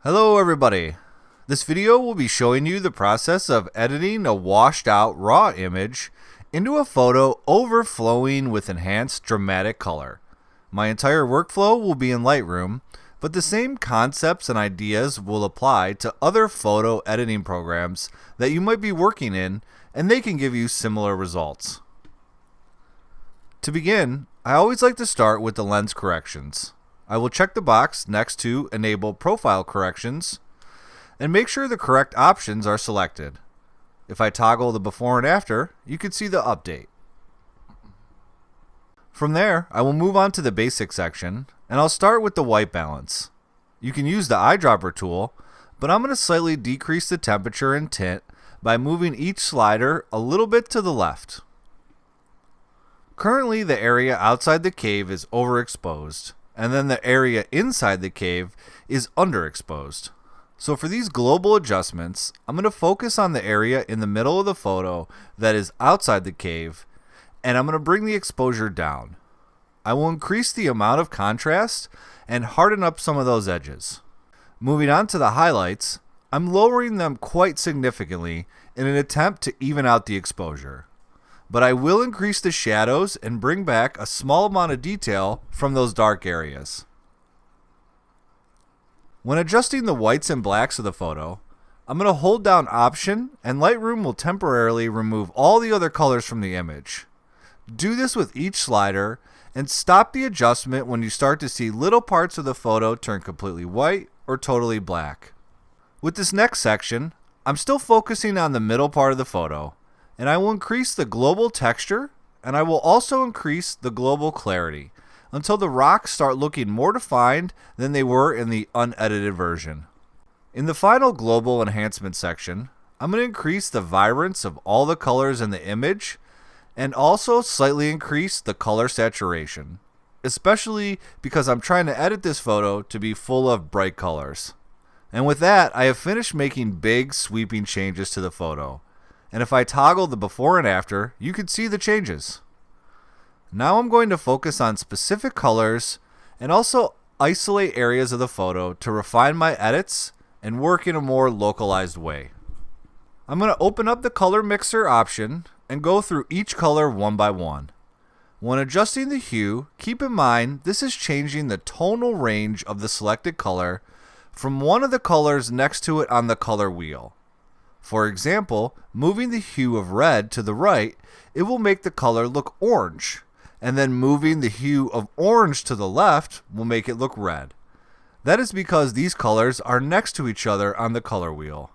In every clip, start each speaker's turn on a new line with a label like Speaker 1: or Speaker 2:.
Speaker 1: Hello everybody. This video will be showing you the process of editing a washed out raw image into a photo overflowing with enhanced dramatic color. My entire workflow will be in Lightroom, but the same concepts and ideas will apply to other photo editing programs that you might be working in, and they can give you similar results. To begin, I always like to start with the lens corrections. I will check the box next to Enable Profile Corrections and make sure the correct options are selected. If I toggle the before and after, you can see the update. From there, I will move on to the basic section, and I'll start with the white balance. You can use the eyedropper tool, but I'm going to slightly decrease the temperature and tint by moving each slider a little bit to the left. Currently, the area outside the cave is overexposed, and then the area inside the cave is underexposed. So for these global adjustments, I'm going to focus on the area in the middle of the photo that is outside the cave, and I'm going to bring the exposure down. I will increase the amount of contrast and harden up some of those edges. Moving on to the highlights, I'm lowering them quite significantly in an attempt to even out the exposure. But I will increase the shadows and bring back a small amount of detail from those dark areas. When adjusting the whites and blacks of the photo, I'm going to hold down Option, and Lightroom will temporarily remove all the other colors from the image. Do this with each slider and stop the adjustment when you start to see little parts of the photo turn completely white or totally black. With this next section, I'm still focusing on the middle part of the photo, and I will increase the global texture, and I will also increase the global clarity until the rocks start looking more defined than they were in the unedited version. In the final global enhancement section, I'm going to increase the vibrance of all the colors in the image and also slightly increase the color saturation, especially because I'm trying to edit this photo to be full of bright colors. And with that, I have finished making big sweeping changes to the photo. And if I toggle the before and after, you can see the changes. Now I'm going to focus on specific colors and also isolate areas of the photo to refine my edits and work in a more localized way. I'm going to open up the color mixer option and go through each color one by one. When adjusting the hue, keep in mind this is changing the tonal range of the selected color from one of the colors next to it on the color wheel. For example, moving the hue of red to the right, it will make the color look orange, and then moving the hue of orange to the left will make it look red. That is because these colors are next to each other on the color wheel.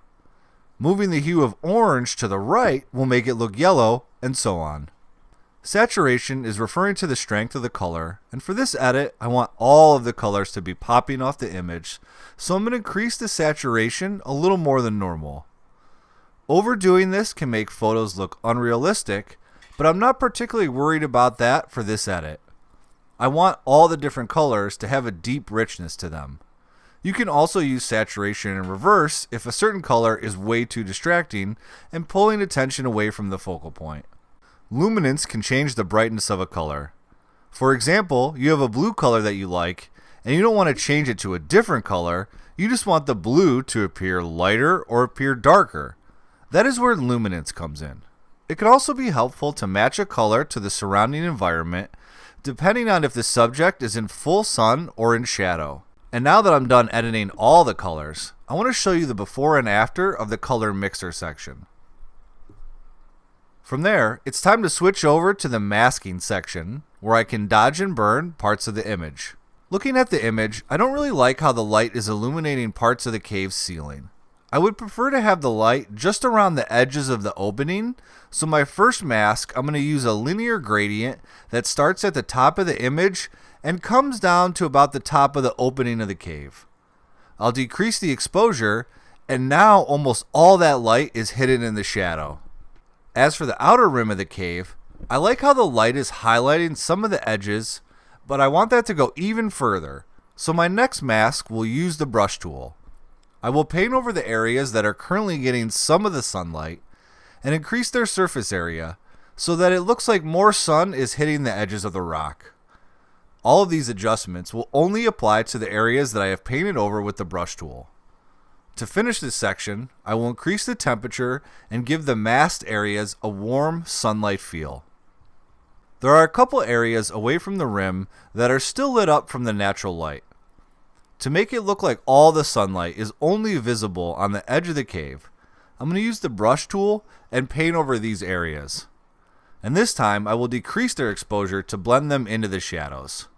Speaker 1: Moving the hue of orange to the right will make it look yellow, and so on. Saturation is referring to the strength of the color, and for this edit, I want all of the colors to be popping off the image, so I'm going to increase the saturation a little more than normal. Overdoing this can make photos look unrealistic, but I'm not particularly worried about that for this edit. I want all the different colors to have a deep richness to them. You can also use saturation in reverse if a certain color is way too distracting and pulling attention away from the focal point. Luminance can change the brightness of a color. For example, you have a blue color that you like, and you don't want to change it to a different color, you just want the blue to appear lighter or appear darker. That is where luminance comes in. It can also be helpful to match a color to the surrounding environment, depending on if the subject is in full sun or in shadow. And now that I'm done editing all the colors, I want to show you the before and after of the color mixer section. From there, it's time to switch over to the masking section, where I can dodge and burn parts of the image. Looking at the image, I don't really like how the light is illuminating parts of the cave ceiling. I would prefer to have the light just around the edges of the opening, so my first mask, I'm going to use a linear gradient that starts at the top of the image and comes down to about the top of the opening of the cave. I'll decrease the exposure, and now almost all that light is hidden in the shadow. As for the outer rim of the cave, I like how the light is highlighting some of the edges, but I want that to go even further, so my next mask will use the brush tool. I will paint over the areas that are currently getting some of the sunlight and increase their surface area so that it looks like more sun is hitting the edges of the rock. All of these adjustments will only apply to the areas that I have painted over with the brush tool. To finish this section, I will increase the temperature and give the masked areas a warm sunlight feel. There are a couple areas away from the rim that are still lit up from the natural light. To make it look like all the sunlight is only visible on the edge of the cave, I'm going to use the brush tool and paint over these areas. And this time I will decrease their exposure to blend them into the shadows.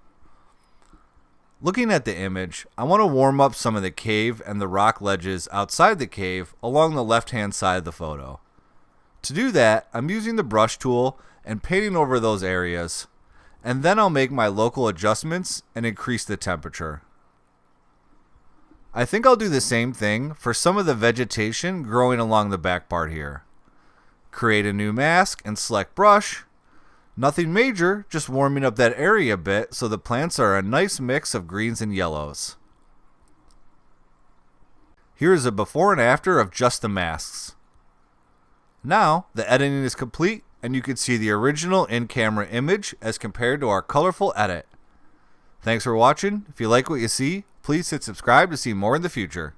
Speaker 1: Looking at the image, I want to warm up some of the cave and the rock ledges outside the cave along the left-hand side of the photo. To do that, I'm using the brush tool and painting over those areas, and then I'll make my local adjustments and increase the temperature. I think I'll do the same thing for some of the vegetation growing along the back part here. Create a new mask and select brush. Nothing major, just warming up that area a bit so the plants are a nice mix of greens and yellows. Here is a before and after of just the masks. Now, the editing is complete and you can see the original in-camera image as compared to our colorful edit. Thanks for watching. If you like what you see, please hit subscribe to see more in the future.